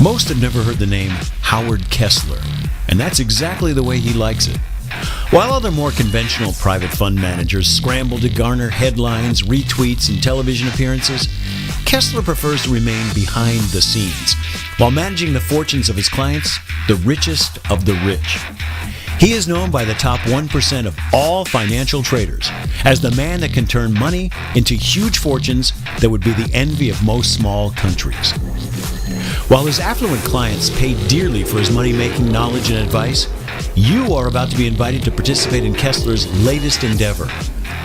Most have never heard the name Howard Kessler, and that's exactly the way he likes it. While other more conventional private fund managers scramble to garner headlines, retweets, and television appearances, Kessler prefers to remain behind the scenes while managing the fortunes of his clients, the richest of the rich. He is known by the top 1% of all financial traders as the man that can turn money into huge fortunes that would be the envy of most small countries. While his affluent clients pay dearly for his money-making knowledge and advice, you are about to be invited to participate in Kessler's latest endeavor,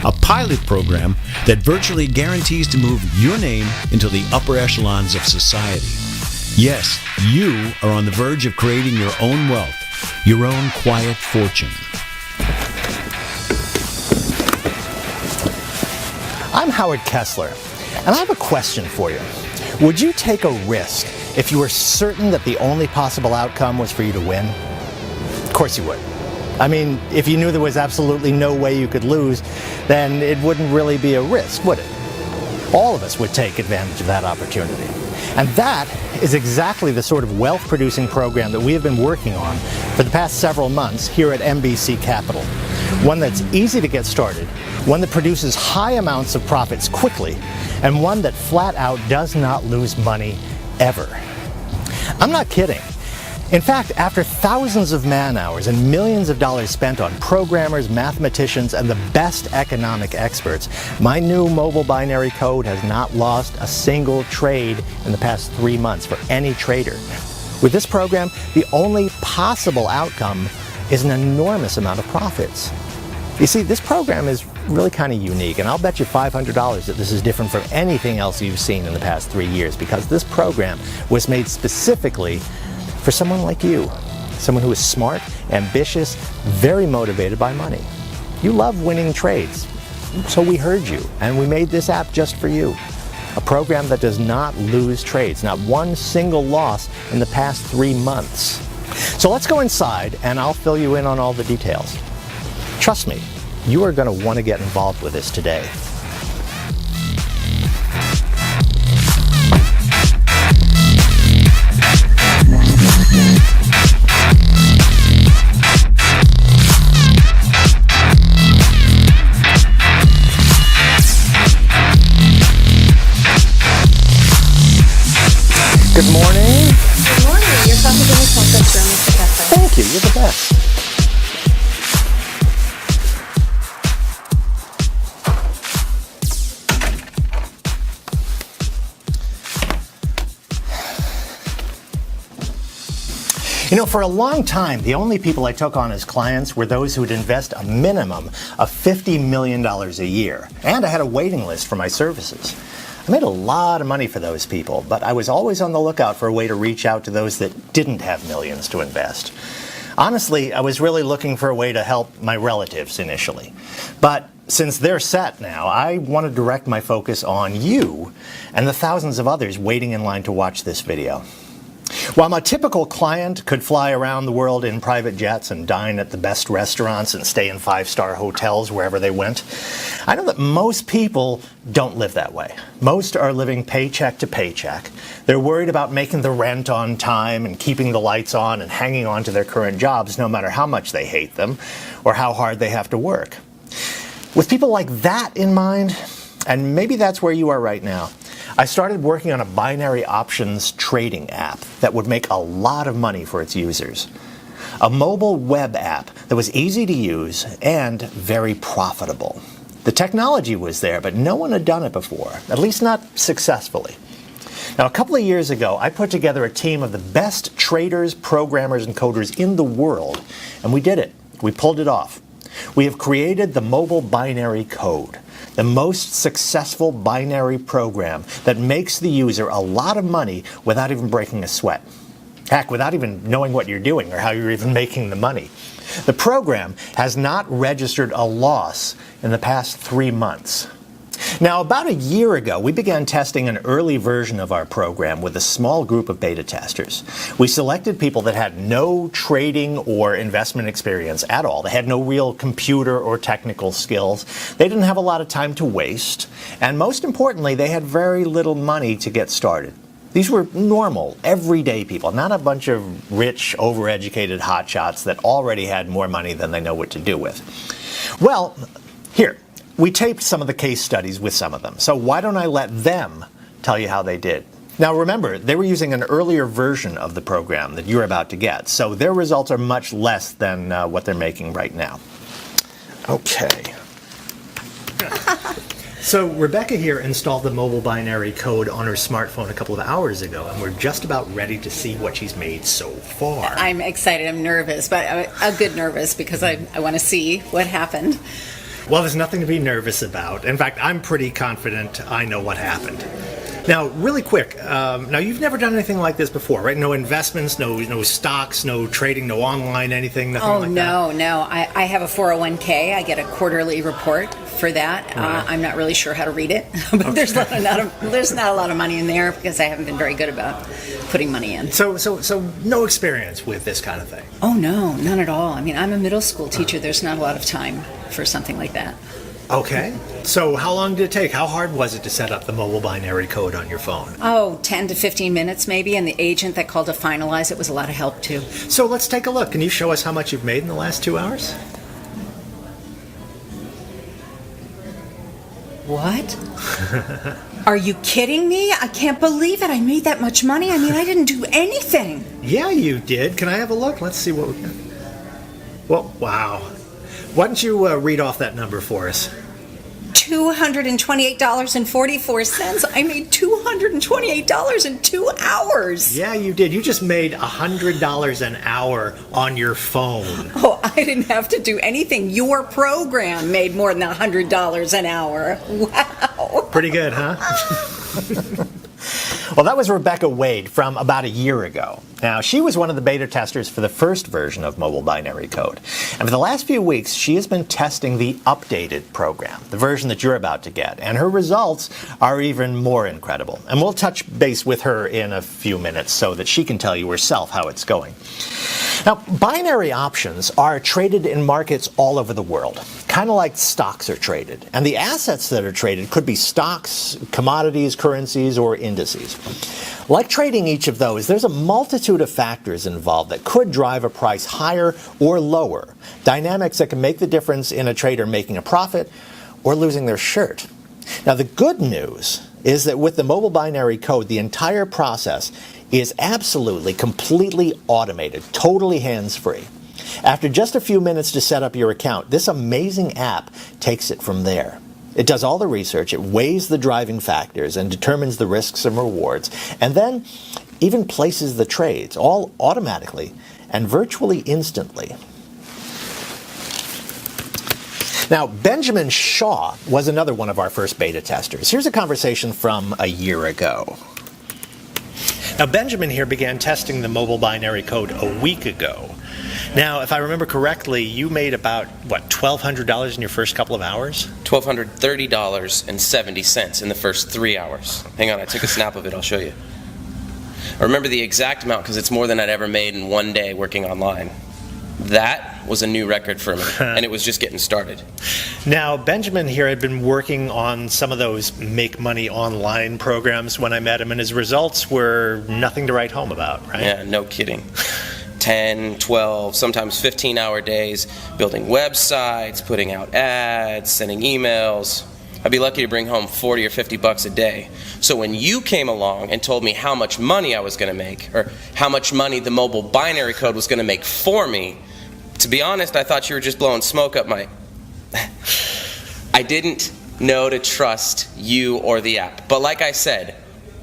a pilot program that virtually guarantees to move your name into the upper echelons of society. Yes, you are on the verge of creating your own wealth, your own quiet fortune. I'm Howard Kessler, and I have a question for you. Would you take a risk if you were certain that the only possible outcome was for you to win? Of course you would. I mean, if you knew there was absolutely no way you could lose, then it wouldn't really be a risk, would it? All of us would take advantage of that opportunity. And that is exactly the sort of wealth-producing program that we have been working on for the past several months here at MBC Capital. One that's easy to get started, one that produces high amounts of profits quickly, and one that flat out does not lose money ever. I'm not kidding. In fact, after thousands of man-hours and millions of dollars spent on programmers, mathematicians, and the best economic experts, my new mobile binary code has not lost a single trade in the past 3 months for any trader. With this program, the only possible outcome is an enormous amount of profits. You see, this program is really kind of unique, and I'll bet you $500 that this is different from anything else you've seen in the past 3 years, because this program was made specifically for someone like you, someone who is smart, ambitious, very motivated by money. You love winning trades, so we heard you, and we made this app just for you. A program that does not lose trades, not one single loss in the past 3 months. So let's go inside, and I'll fill you in on all the details. Trust me, you are going to want to get involved with this today. Good morning. Good morning. You're talking to Miss Monster, Mr. Kessler. Thank you. You're the best. You know, for a long time, the only people I took on as clients were those who would invest a minimum of $50 million a year. And I had a waiting list for my services. I made a lot of money for those people, but I was always on the lookout for a way to reach out to those that didn't have millions to invest. Honestly, I was really looking for a way to help my relatives initially. But since they're set now, I want to direct my focus on you and the thousands of others waiting in line to watch this video. While my typical client could fly around the world in private jets and dine at the best restaurants and stay in 5-star hotels wherever they went, I know that most people don't live that way. Most are living paycheck to paycheck. They're worried about making the rent on time and keeping the lights on and hanging on to their current jobs no matter how much they hate them or how hard they have to work. With people like that in mind, and maybe that's where you are right now, I started working on a binary options trading app that would make a lot of money for its users. A mobile web app that was easy to use and very profitable. The technology was there, but no one had done it before, at least not successfully. Now, a couple of years ago, I put together a team of the best traders, programmers, and coders in the world, and we did it. We pulled it off. We have created the mobile binary code, the most successful binary program that makes the user a lot of money without even breaking a sweat. Heck, without even knowing what you're doing or how you're even making the money. The program has not registered a loss in the past 3 months. Now, about a year ago, we began testing an early version of our program with a small group of beta testers. We selected people that had no trading or investment experience at all. They had no real computer or technical skills. They didn't have a lot of time to waste. And most importantly, they had very little money to get started. These were normal, everyday people, not a bunch of rich, overeducated hotshots that already had more money than they know what to do with. Well, here, we taped some of the case studies with some of them, so why don't I let them tell you how they did? Now remember, they were using an earlier version of the program that you're about to get, so their results are much less than what they're making right now. Okay. So Rebecca here installed the mobile binary code on her smartphone a couple of hours ago, and we're just about ready to see what she's made so far. I'm excited. I'm nervous, but a good nervous because I want to see what happened. Well, there's nothing to be nervous about. In fact, I'm pretty confident I know what happened. Now, really quick, now you've never done anything like this before, right? No investments, no stocks, no trading, no online anything, nothing like that? No. I have a 401k. I get a quarterly report for that. I'm not really sure how to read it, but there's not a lot of money in there because I haven't been very good about putting money in. So no experience with this kind of thing? Oh, no, none at all. I mean, I'm a middle school teacher. There's not a lot of time for something like that. Okay. So how long did it take? How hard was it to set up the mobile binary code on your phone? 10 to 15 minutes maybe, and the agent that called to finalize it was a lot of help too. So let's take a look. Can you show us how much you've made in the last 2 hours? What? Are you kidding me? I can't believe it. I made that much money. I mean, I didn't do anything. Yeah, you did. Can I have a look? Let's see what we got. Well, wow. Why don't you read off that number for us? $228.44. I made $228 in 2 hours. Yeah, you did. You just made $100 an hour on your phone. Oh, I didn't have to do anything. Your program made more than $100 an hour. Wow. Pretty good, huh? Well, that was Rebecca Wade from about a year ago. Now, she was one of the beta testers for the first version of mobile binary code. And for the last few weeks, she has been testing the updated program, the version that you're about to get. And her results are even more incredible. And we'll touch base with her in a few minutes so that she can tell you herself how it's going. Now, binary options are traded in markets all over the world, kind of like stocks are traded. And the assets that are traded could be stocks, commodities, currencies, or indices. Like trading each of those, there's a multitude of factors involved that could drive a price higher or lower, dynamics that can make the difference in a trader making a profit or losing their shirt. Now, the good news is that with the mobile binary code, the entire process is absolutely, completely automated, totally hands-free. After just a few minutes to set up your account, this amazing app takes it from there. It does all the research, it weighs the driving factors and determines the risks and rewards, and then even places the trades, all automatically and virtually instantly. Now, Benjamin Shaw was another one of our first beta testers. Here's a conversation from a year ago. Now, Benjamin here began testing the mobile binary code a week ago. Now, if I remember correctly, you made about, $1,200 in your first couple of hours? $1,230.70 in the first 3 hours. Hang on, I took a snap of it, I'll show you. I remember the exact amount because it's more than I'd ever made in one day working online. That was a new record for me, and it was just getting started. Now, Benjamin here had been working on some of those make money online programs when I met him, and his results were nothing to write home about, right? Yeah, no kidding. 10, 12, sometimes 15-hour days, building websites, putting out ads, sending emails. I'd be lucky to bring home 40 or 50 bucks a day. So when you came along and told me how much money I was going to make, or how much money the mobile binary code was going to make for me, to be honest, I thought you were just blowing smoke up my... I didn't know to trust you or the app. But like I said,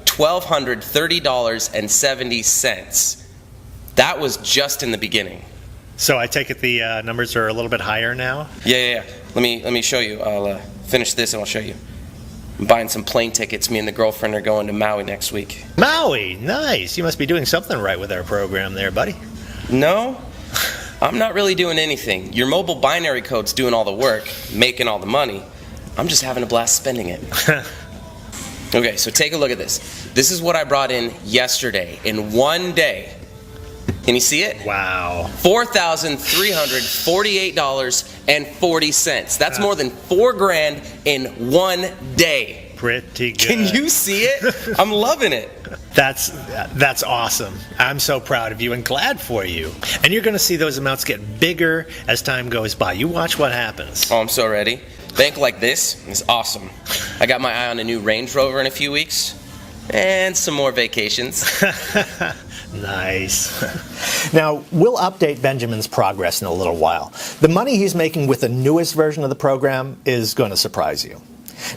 $1,230.70. That was just in the beginning. So I take it the numbers are a little bit higher now? Yeah. Let me show you. I'll finish this and I'll show you. I'm buying some plane tickets. Me and the girlfriend are going to Maui next week. Maui, nice. You must be doing something right with our program there, buddy. No, I'm not really doing anything. Your mobile binary code's doing all the work, making all the money. I'm just having a blast spending it. Okay, so take a look at this. This is what I brought in yesterday in one day. Can you see it? Wow. $4,348.40. That's more than $4,000 in one day. Pretty good. Can you see it? I'm loving it. That's awesome. I'm so proud of you and glad for you. And you're going to see those amounts get bigger as time goes by. You watch what happens. Oh, I'm so ready. Bank like this is awesome. I got my eye on a new Range Rover in a few weeks. And some more vacations. Nice. Now, we'll update Benjamin's progress in a little while. The money he's making with the newest version of the program is going to surprise you.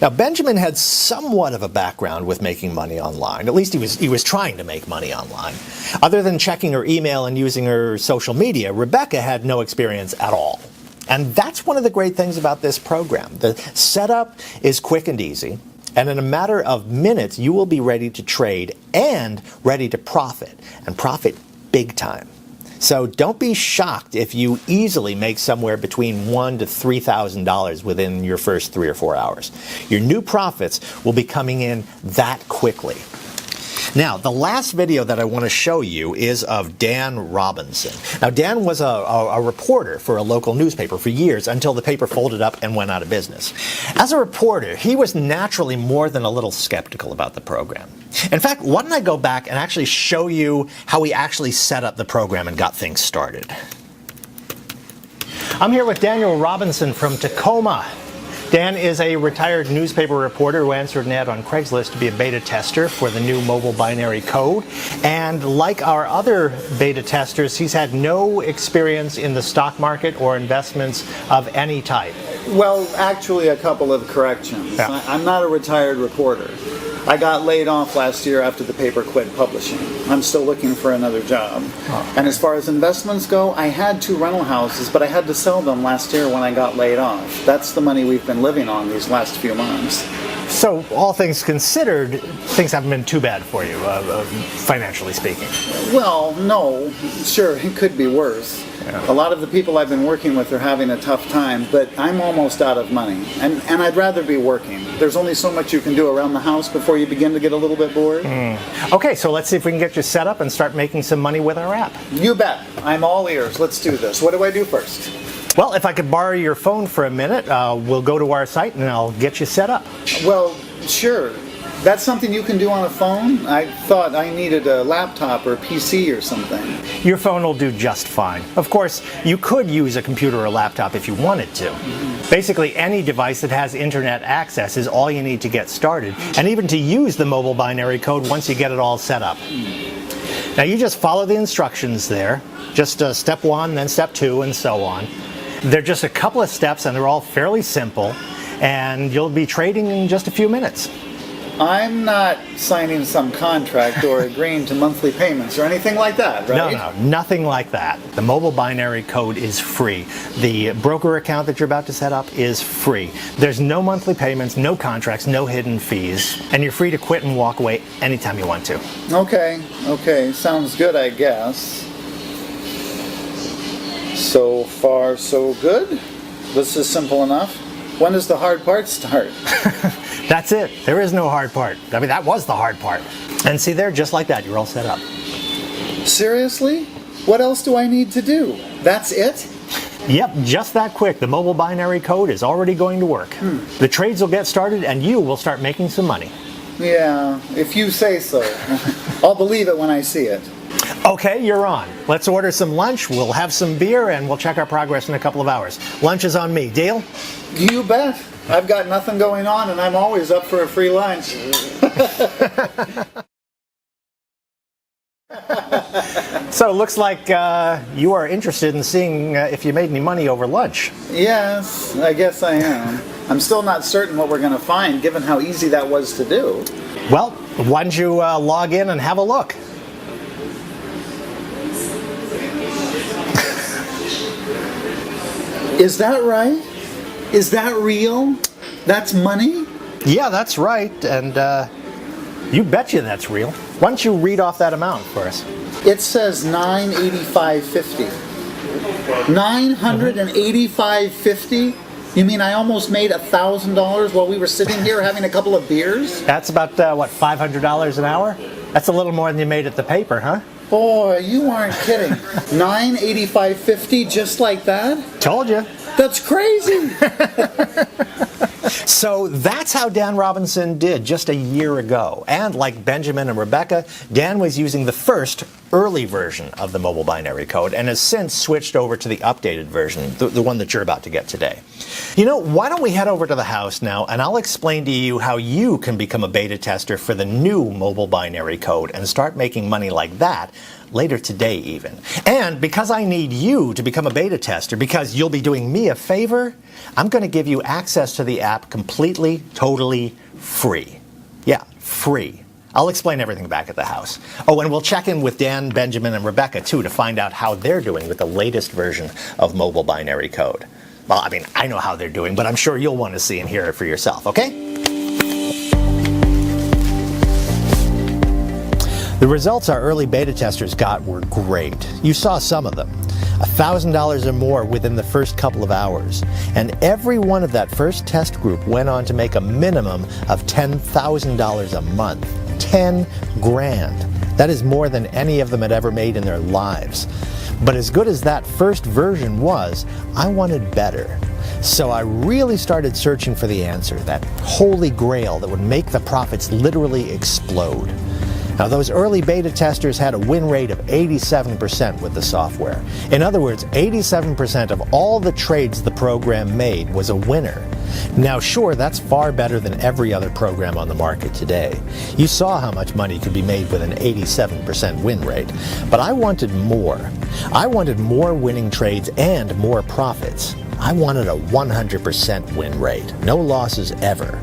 Now, Benjamin had somewhat of a background with making money online. At least he was trying to make money online. Other than checking her email and using her social media, Rebecca had no experience at all. And that's one of the great things about this program. The setup is quick and easy. And in a matter of minutes, you will be ready to trade and ready to profit, and profit big time. So don't be shocked if you easily make somewhere between $1,000 to $3,000 within your first 3 or 4 hours. Your new profits will be coming in that quickly. Now, the last video that I want to show you is of Dan Robinson. Now, Dan was a reporter for a local newspaper for years until the paper folded up and went out of business. As a reporter, he was naturally more than a little skeptical about the program. In fact, why don't I go back and actually show you how he actually set up the program and got things started. I'm here with Daniel Robinson from Tacoma. Dan is a retired newspaper reporter who answered an ad on Craigslist to be a beta tester for the new mobile binary code. And like our other beta testers, he's had no experience in the stock market or investments of any type. Well, actually, a couple of corrections. Yeah. I'm not a retired reporter. I got laid off last year after the paper quit publishing. I'm still looking for another job. Oh. And as far as investments go, I had 2 rental houses, but I had to sell them last year when I got laid off. That's the money we've been living on these last few months. So, all things considered, things haven't been too bad for you, financially speaking. Well, no. Sure, it could be worse. Yeah. A lot of the people I've been working with are having a tough time, but I'm almost out of money. And I'd rather be working. There's only so much you can do around the house before you begin to get a little bit bored. Okay, so let's see if we can get you set up and start making some money with our app. You bet. I'm all ears. Let's do this. What do I do first? Well, if I could borrow your phone for a minute, we'll go to our site and I'll get you set up. Well, sure. That's something you can do on a phone? I thought I needed a laptop or a PC or something. Your phone will do just fine. Of course, you could use a computer or laptop if you wanted to. Basically, any device that has internet access is all you need to get started, and even to use the mobile binary code once you get it all set up. Now, you just follow the instructions there. Just step 1, then step 2, and so on. They're just a couple of steps, and they're all fairly simple, and you'll be trading in just a few minutes. I'm not signing some contract or agreeing to monthly payments or anything like that, right? No, nothing like that. The mobile binary code is free. The broker account that you're about to set up is free. There's no monthly payments, no contracts, no hidden fees, and you're free to quit and walk away anytime you want to. Okay. Sounds good, I guess. So far, so good. This is simple enough. When does the hard part start? That's it. There is no hard part. I mean, that was the hard part. And see there, just like that, you're all set up. Seriously? What else do I need to do? That's it? Yep, just that quick. The mobile binary code is already going to work. The trades will get started and you will start making some money. Yeah, if you say so. I'll believe it when I see it. Okay, you're on. Let's order some lunch, we'll have some beer, and we'll check our progress in a couple of hours. Lunch is on me. Deal? You bet. I've got nothing going on and I'm always up for a free lunch. So it looks like you are interested in seeing if you made any money over lunch. Yes, I guess I am. I'm still not certain what we're going to find, given how easy that was to do. Well, why don't you log in and have a look? Is that right? Is that real? That's money? Yeah, that's right, and you betcha that's real. Why don't you read off that amount for us? It says $985.50. $985.50? You mean I almost made $1,000 while we were sitting here having a couple of beers? That's about, $500 an hour? That's a little more than you made at the paper, huh? Boy, you aren't kidding. $985.50 just like that? Told you. That's crazy. So that's how Dan Robinson did just a year ago. And like Benjamin and Rebecca, Dan was using the first early version of the mobile binary code and has since switched over to the updated version, the one that you're about to get today. You know, why don't we head over to the house now and I'll explain to you how you can become a beta tester for the new mobile binary code and start making money like that later today even. And because I need you to become a beta tester, because you'll be doing me a favor, I'm going to give you access to the app completely, totally free. Yeah, free. I'll explain everything back at the house. Oh, and we'll check in with Dan, Benjamin, and Rebecca, too, to find out how they're doing with the latest version of mobile binary code. Well, I mean, I know how they're doing, but I'm sure you'll want to see and hear it for yourself, okay? The results our early beta testers got were great. You saw some of them. $1,000 or more within the first couple of hours. And every one of that first test group went on to make a minimum of $10,000 a month. 10 grand. That is more than any of them had ever made in their lives. But as good as that first version was, I wanted better. So I really started searching for the answer, that holy grail that would make the profits literally explode. Now, those early beta testers had a win rate of 87% with the software. In other words, 87% of all the trades the program made was a winner. Now, sure, that's far better than every other program on the market today. You saw how much money could be made with an 87% win rate. But I wanted more. I wanted more winning trades and more profits. I wanted a 100% win rate. No losses ever.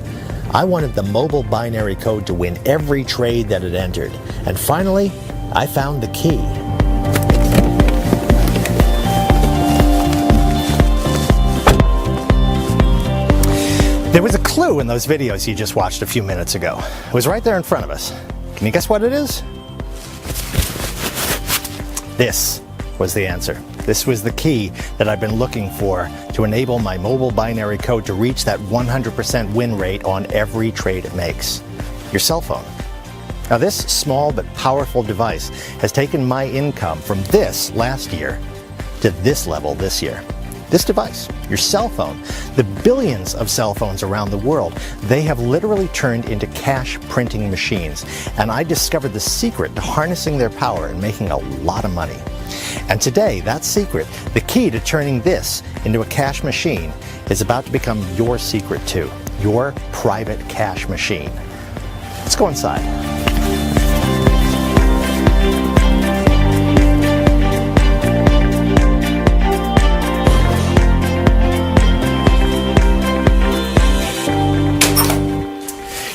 I wanted the mobile binary code to win every trade that it entered. And finally, I found the key. There was a clue in those videos you just watched a few minutes ago. It was right there in front of us. Can you guess what it is? This was the answer. This was the key that I've been looking for to enable my mobile binary code to reach that 100% win rate on every trade it makes. Your cell phone. Now, this small but powerful device has taken my income from this last year to this level this year. This device, your cell phone, the billions of cell phones around the world, they have literally turned into cash printing machines. And I discovered the secret to harnessing their power and making a lot of money. And today, that secret, the key to turning this into a cash machine, is about to become your secret too. Your private cash machine. Let's go inside.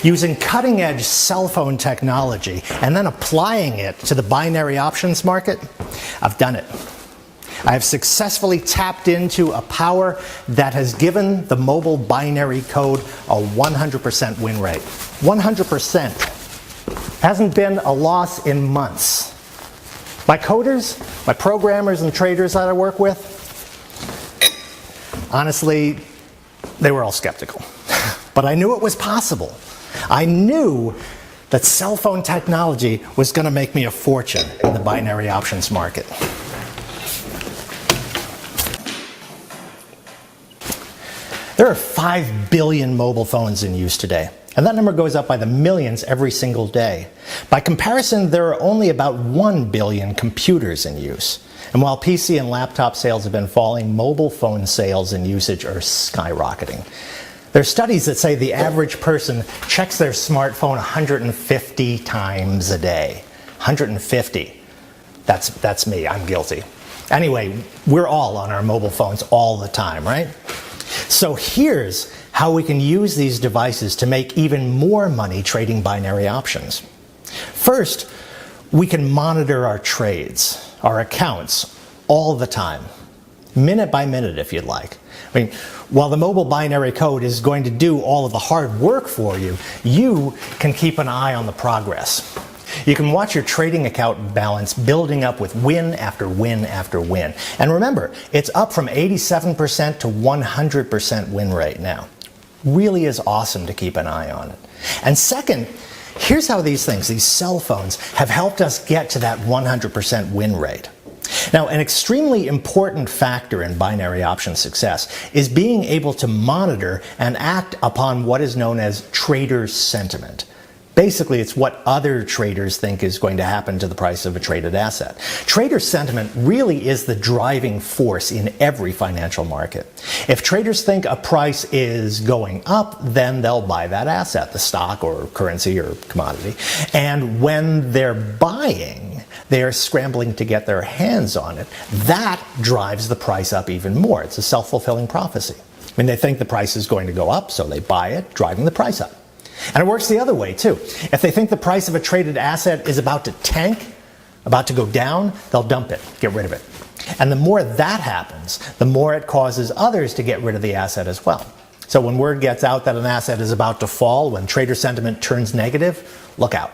Using cutting-edge cell phone technology and then applying it to the binary options market, I've done it. I have successfully tapped into a power that has given the mobile binary code a 100% win rate. 100%. Hasn't been a loss in months. My coders, my programmers and traders that I work with, honestly, they were all skeptical. But I knew it was possible. I knew that cell phone technology was going to make me a fortune in the binary options market. There are 5 billion mobile phones in use today, and that number goes up by the millions every single day. By comparison, there are only about 1 billion computers in use. And while PC and laptop sales have been falling, mobile phone sales and usage are skyrocketing. There are studies that say the average person checks their smartphone 150 times a day. 150. That's me. I'm guilty. Anyway, we're all on our mobile phones all the time, right? So here's how we can use these devices to make even more money trading binary options. First, we can monitor our trades, our accounts, all the time. Minute by minute, if you'd like. I mean, while the mobile binary code is going to do all of the hard work for you, you can keep an eye on the progress. You can watch your trading account balance building up with win after win after win. And remember, it's up from 87% to 100% win rate now. Really is awesome to keep an eye on it. And second, here's how these things, these cell phones, have helped us get to that 100% win rate. Now, an extremely important factor in binary option success is being able to monitor and act upon what is known as trader sentiment. Basically, it's what other traders think is going to happen to the price of a traded asset. Trader sentiment really is the driving force in every financial market. If traders think a price is going up, then they'll buy that asset, the stock or currency or commodity. And when they're buying, they're scrambling to get their hands on it. That drives the price up even more. It's a self-fulfilling prophecy. I mean, they think the price is going to go up, so they buy it, driving the price up. And it works the other way, too. If they think the price of a traded asset is about to tank, about to go down, they'll dump it, get rid of it. And the more that happens, the more it causes others to get rid of the asset as well. So when word gets out that an asset is about to fall, when trader sentiment turns negative, look out.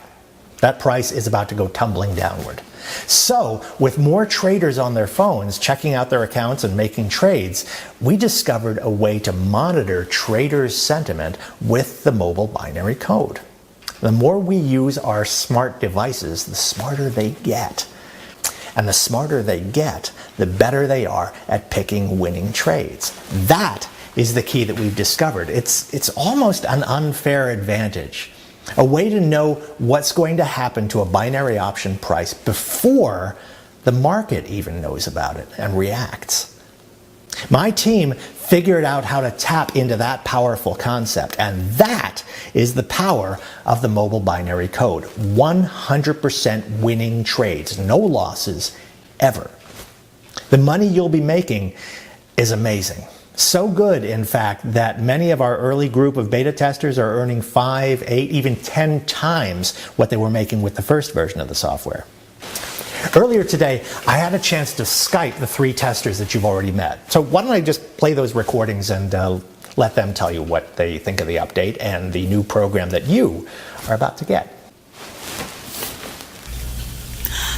That price is about to go tumbling downward. So, with more traders on their phones checking out their accounts and making trades, we discovered a way to monitor traders' sentiment with the mobile binary code. The more we use our smart devices, the smarter they get. And the smarter they get, the better they are at picking winning trades. That is the key that we've discovered. It's almost an unfair advantage. A way to know what's going to happen to a binary option price before the market even knows about it and reacts. My team figured out how to tap into that powerful concept, and that is the power of the mobile binary code. 100% winning trades, no losses, ever. The money you'll be making is amazing. So good, in fact, that many of our early group of beta testers are earning 5, 8, even 10 times what they were making with the first version of the software. Earlier today, I had a chance to Skype the 3 testers that you've already met. So why don't I just play those recordings and let them tell you what they think of the update and the new program that you are about to get.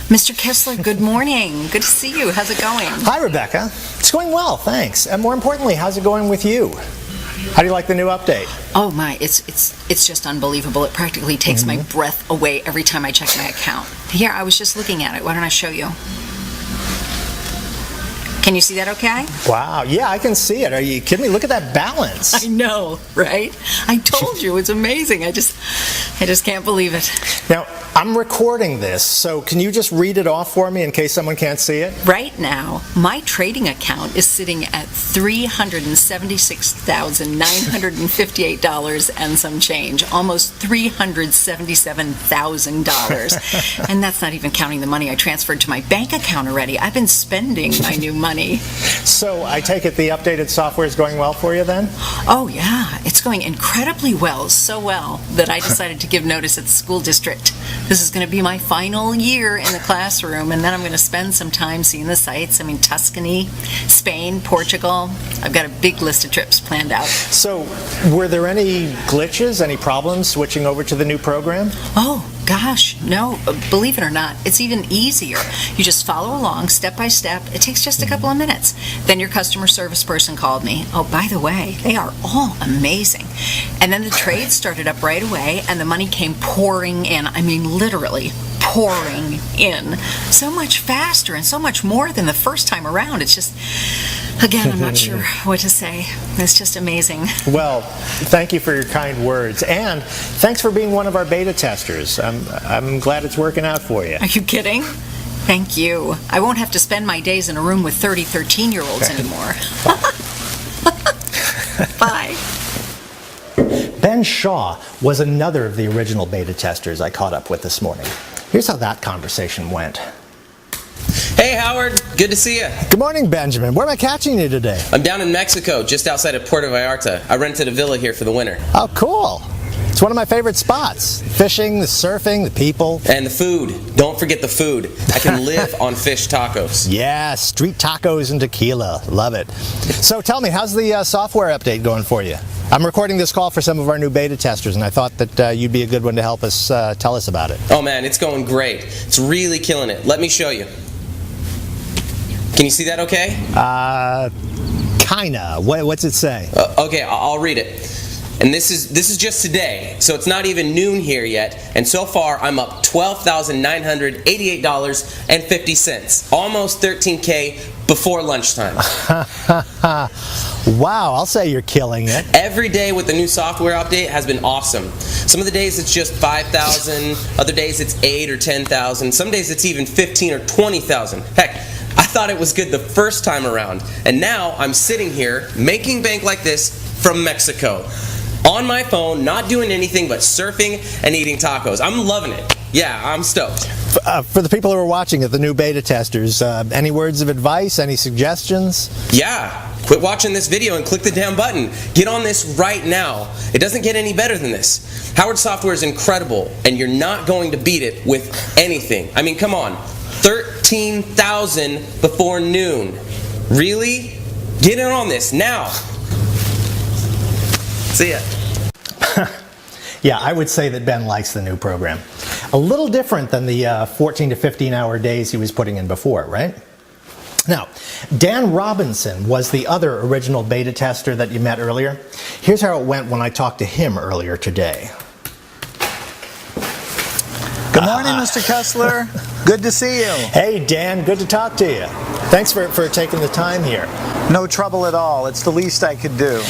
Mr. Kessler, good morning. Good to see you. How's it going? Hi, Rebecca. It's going well, thanks. And more importantly, how's it going with you? How do you like the new update? Oh my, it's just unbelievable. It practically takes my breath away every time I check my account. Here, I was just looking at it. Why don't I show you? Can you see that okay? Wow, yeah, I can see it. Are you kidding me? Look at that balance. I know, right? I told you, it's amazing. I just can't believe it. Now, I'm recording this, so can you just read it off for me in case someone can't see it? Right now, my trading account is sitting at $376,958 and some change, almost $377,000. And that's not even counting the money I transferred to my bank account already. I've been spending my new money. So I take it the updated software is going well for you then? Oh yeah, it's going incredibly well, so well that I decided to give notice at the school district. This is going to be my final year in the classroom, and then I'm going to spend some time seeing the sights. I mean, Tuscany, Spain, Portugal. I've got a big list of trips planned out. So were there any glitches, any problems switching over to the new program? Oh, gosh, no. Believe it or not, it's even easier. You just follow along step by step. It takes just a couple of minutes. Then your customer service person called me. Oh, by the way, they are all amazing. And then the trade started up right away, and the money came pouring in. I mean, literally pouring in. So much faster and so much more than the first time around. It's just, again, I'm not sure what to say. It's just amazing. Well, thank you for your kind words, and thanks for being one of our beta testers. I'm glad it's working out for you. Are you kidding? Thank you. I won't have to spend my days in a room with 30 13-year-olds anymore. Bye. Ben Shaw was another of the original beta testers I caught up with this morning. Here's how that conversation went. Hey, Howard. Good to see you. Good morning, Benjamin. Where am I catching you today? I'm down in Mexico, just outside of Puerto Vallarta. I rented a villa here for the winter. Oh, cool. It's one of my favorite spots. Fishing, the surfing, the people. And the food. Don't forget the food. I can live on fish tacos. Yeah, street tacos and tequila. Love it. So tell me, how's the software update going for you? I'm recording this call for some of our new beta testers, and I thought that you'd be a good one to help us tell us about it. Oh, man, it's going great. It's really killing it. Let me show you. Can you see that okay? Kinda. What's it say? Okay, I'll read it. And this is just today, so it's not even noon here yet. And so far, I'm up $12,988.50, almost $13K before lunchtime. Wow, I'll say you're killing it. Every day with the new software update has been awesome. Some of the days it's just 5,000, other days it's 8 or 10,000, some days it's even 15 or 20,000. Heck, I thought it was good the first time around, and now I'm sitting here making bank like this from Mexico. On my phone, not doing anything but surfing and eating tacos. I'm loving it. Yeah, I'm stoked. For the people who are watching it, the new beta testers, any words of advice, any suggestions? Yeah, quit watching this video and click the damn button. Get on this right now. It doesn't get any better than this. Howard Software is incredible, and you're not going to beat it with anything. I mean, come on. 13,000 before noon. Really? Get in on this now. See ya. Yeah, I would say that Ben likes the new program. A little different than the 14 to 15 hour days he was putting in before, right? Now, Dan Robinson was the other original beta tester that you met earlier. Here's how it went when I talked to him earlier today. Good morning, Mr. Kessler. Good to see you. Hey, Dan, good to talk to you. Thanks for taking the time here. No trouble at all. It's the least I could do.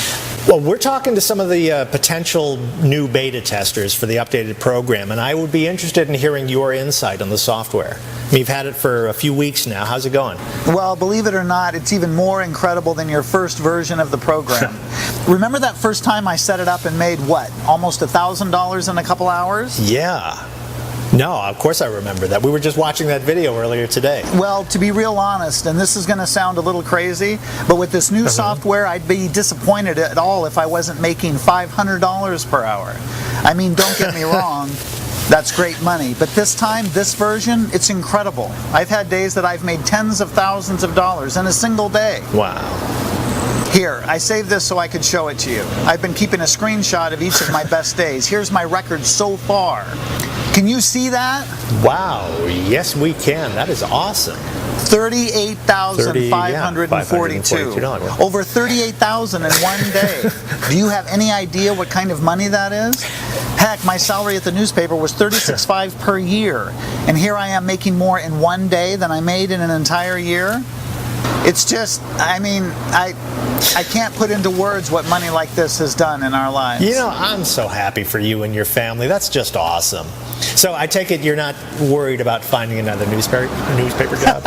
Well, we're talking to some of the potential new beta testers for the updated program, and I would be interested in hearing your insight on the software. You've had it for a few weeks now. How's it going? Well, believe it or not, it's even more incredible than your first version of the program. Remember that first time I set it up and made, what, almost $1,000 in a couple hours? Yeah. No, of course I remember that. We were just watching that video earlier today. Well, to be real honest, and this is going to sound a little crazy, but with this new software, I'd be disappointed at all if I wasn't making $500 per hour. I mean, don't get me wrong, that's great money, but this time, this version, it's incredible. I've had days that I've made tens of thousands of dollars in a single day. Wow. Here, I saved this so I could show it to you. I've been keeping a screenshot of each of my best days. Here's my record so far. Can you see that? Wow, yes we can. That is awesome. 38,542. Over 38,000 in one day. Do you have any idea what kind of money that is? Heck, my salary at the newspaper was $36,500 per year. And here I am making more in one day than I made in an entire year. It's just, I mean, I can't put into words what money like this has done in our lives. You know, I'm so happy for you and your family. That's just awesome. So I take it you're not worried about finding another newspaper job?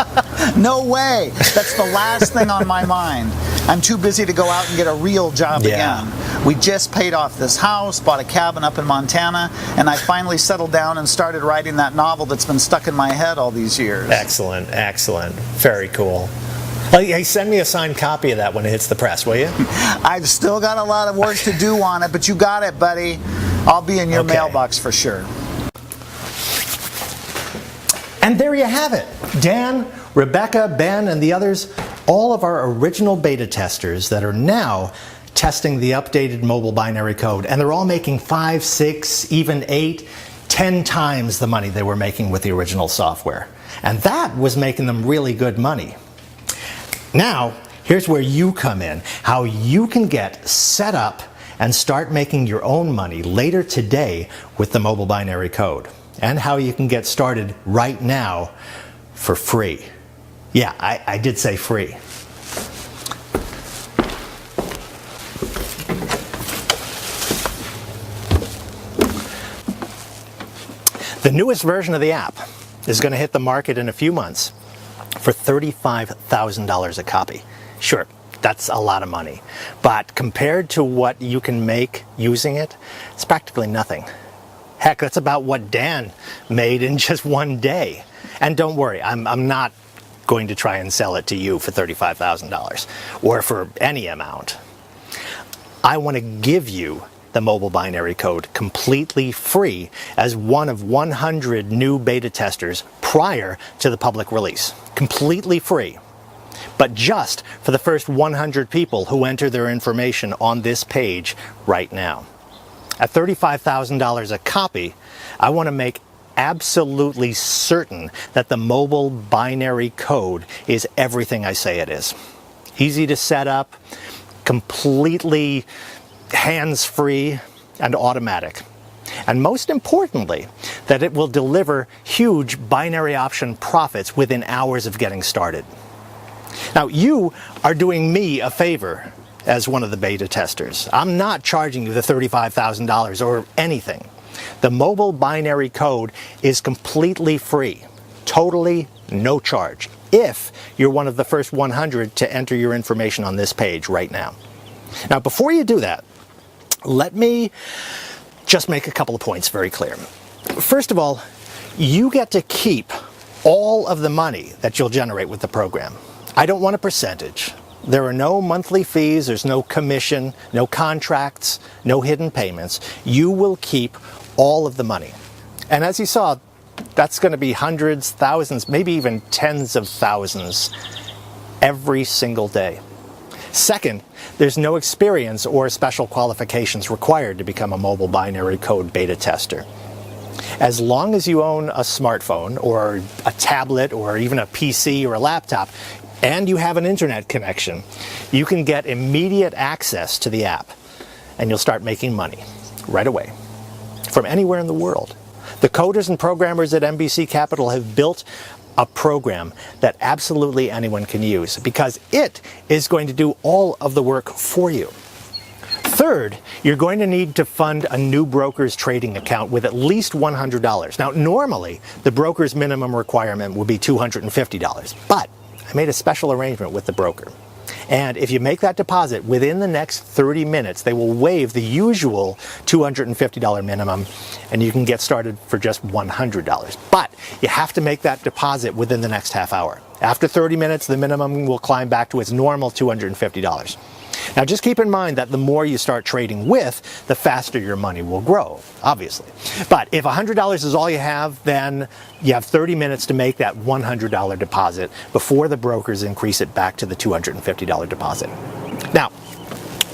No way. That's the last thing on my mind. I'm too busy to go out and get a real job again. We just paid off this house, bought a cabin up in Montana, and I finally settled down and started writing that novel that's been stuck in my head all these years. Excellent, excellent. Very cool. Well, hey, send me a signed copy of that when it hits the press, will you? I've still got a lot of work to do on it, but you got it, buddy. I'll be in your mailbox for sure. And there you have it. Dan, Rebecca, Ben, and the others, all of our original beta testers that are now testing the updated mobile binary code. And they're all making 5, 6, even 8, 10 times the money they were making with the original software. And that was making them really good money. Now, here's where you come in, how you can get set up and start making your own money later today with the mobile binary code, and how you can get started right now for free. Yeah, I did say free. The newest version of the app is going to hit the market in a few months for $35,000 a copy. Sure, that's a lot of money, but compared to what you can make using it, it's practically nothing. Heck, that's about what Dan made in just one day. And don't worry, I'm not going to try and sell it to you for $35,000 or for any amount. I want to give you the mobile binary code completely free as one of 100 new beta testers prior to the public release. Completely free. But just for the first 100 people who enter their information on this page right now. At $35,000 a copy, I want to make absolutely certain that the mobile binary code is everything I say it is. Easy to set up, completely hands-free and automatic. And most importantly, that it will deliver huge binary option profits within hours of getting started. Now, you are doing me a favor as one of the beta testers. I'm not charging you the $35,000 or anything. The mobile binary code is completely free, totally no charge, if you're one of the first 100 to enter your information on this page right now. Now, before you do that, let me just make a couple of points very clear. First of all, you get to keep all of the money that you'll generate with the program. I don't want a percentage. There are no monthly fees, there's no commission, no contracts, no hidden payments. You will keep all of the money. And as you saw, that's going to be hundreds, thousands, maybe even tens of thousands every single day. Second, there's no experience or special qualifications required to become a mobile binary code beta tester. As long as you own a smartphone or a tablet or even a PC or a laptop, and you have an internet connection, you can get immediate access to the app, and you'll start making money right away from anywhere in the world. The coders and programmers at NBC Capital have built a program that absolutely anyone can use because it is going to do all of the work for you. Third, you're going to need to fund a new broker's trading account with at least $100. Now, normally, the broker's minimum requirement would be $250, but I made a special arrangement with the broker. And if you make that deposit within the next 30 minutes, they will waive the usual $250 minimum, and you can get started for just $100. But you have to make that deposit within the next half hour. After 30 minutes, the minimum will climb back to its normal $250. Now, just keep in mind that the more you start trading with, the faster your money will grow, obviously. But if $100 is all you have, then you have 30 minutes to make that $100 deposit before the brokers increase it back to the $250 deposit. Now,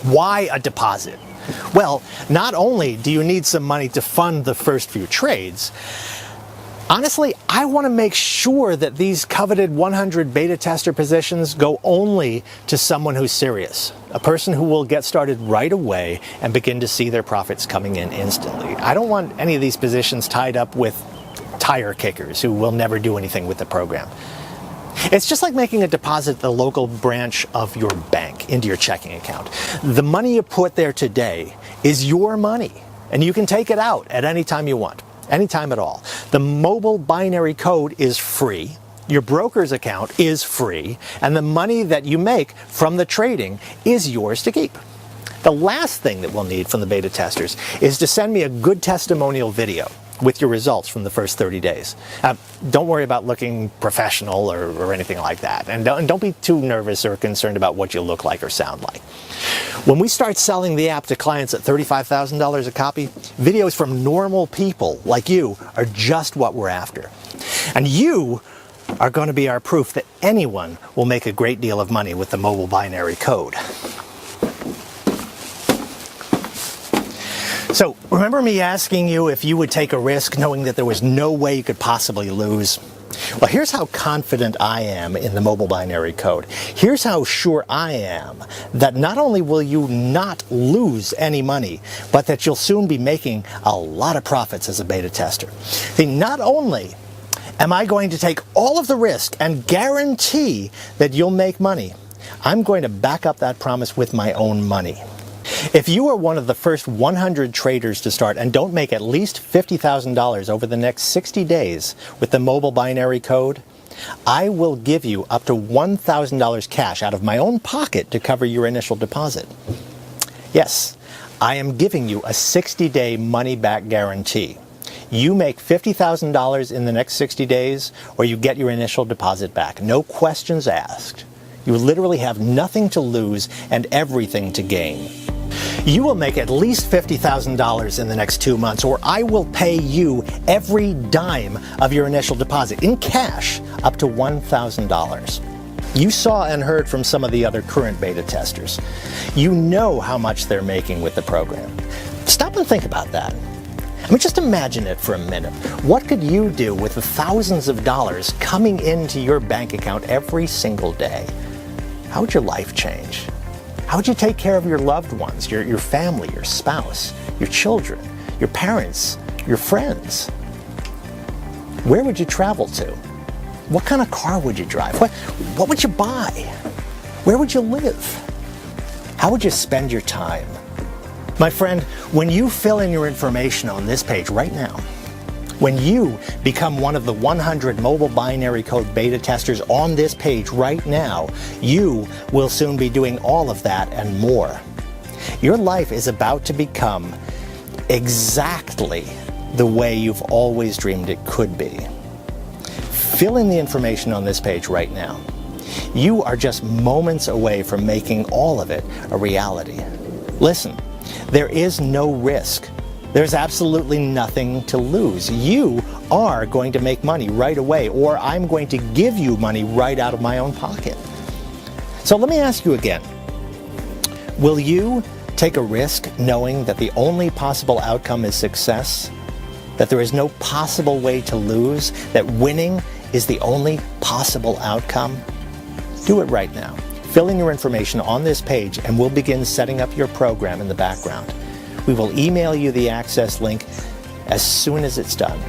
why a deposit? Well, not only do you need some money to fund the first few trades, honestly, I want to make sure that these coveted 100 beta tester positions go only to someone who's serious, a person who will get started right away and begin to see their profits coming in instantly. I don't want any of these positions tied up with tire kickers who will never do anything with the program. It's just like making a deposit at the local branch of your bank into your checking account. The money you put there today is your money, and you can take it out at any time you want. Anytime at all. The mobile binary code is free, your broker's account is free, and the money that you make from the trading is yours to keep. The last thing that we'll need from the beta testers is to send me a good testimonial video with your results from the first 30 days. Don't worry about looking professional or anything like that. And don't be too nervous or concerned about what you look like or sound like. When we start selling the app to clients at $35,000 a copy, videos from normal people like you are just what we're after. And you are going to be our proof that anyone will make a great deal of money with the mobile binary code. So, remember me asking you if you would take a risk knowing that there was no way you could possibly lose? Well, here's how confident I am in the mobile binary code. Here's how sure I am that not only will you not lose any money, but that you'll soon be making a lot of profits as a beta tester. See, not only am I going to take all of the risk and guarantee that you'll make money, I'm going to back up that promise with my own money. If you are one of the first 100 traders to start and don't make at least $50,000 over the next 60 days with the mobile binary code, I will give you up to $1,000 cash out of my own pocket to cover your initial deposit. Yes, I am giving you a 60-day money-back guarantee. You make $50,000 in the next 60 days, or you get your initial deposit back. No questions asked. You literally have nothing to lose and everything to gain. You will make at least $50,000 in the next 2 months, or I will pay you every dime of your initial deposit in cash up to $1,000. You saw and heard from some of the other current beta testers. You know how much they're making with the program. Stop and think about that. I mean, just imagine it for a minute. What could you do with the thousands of dollars coming into your bank account every single day? How would your life change? How would you take care of your loved ones, your family, your spouse, your children, your parents, your friends? Where would you travel to? What kind of car would you drive? What would you buy? Where would you live? How would you spend your time? My friend, when you fill in your information on this page right now, when you become one of the 100 mobile binary code beta testers on this page right now, you will soon be doing all of that and more. Your life is about to become exactly the way you've always dreamed it could be. Fill in the information on this page right now. You are just moments away from making all of it a reality. Listen, there is no risk. There's absolutely nothing to lose. You are going to make money right away, or I'm going to give you money right out of my own pocket. So let me ask you again. Will you take a risk knowing that the only possible outcome is success? That there is no possible way to lose? That winning is the only possible outcome? Do it right now. Fill in your information on this page and we'll begin setting up your program in the background. We will email you the access link as soon as it's done.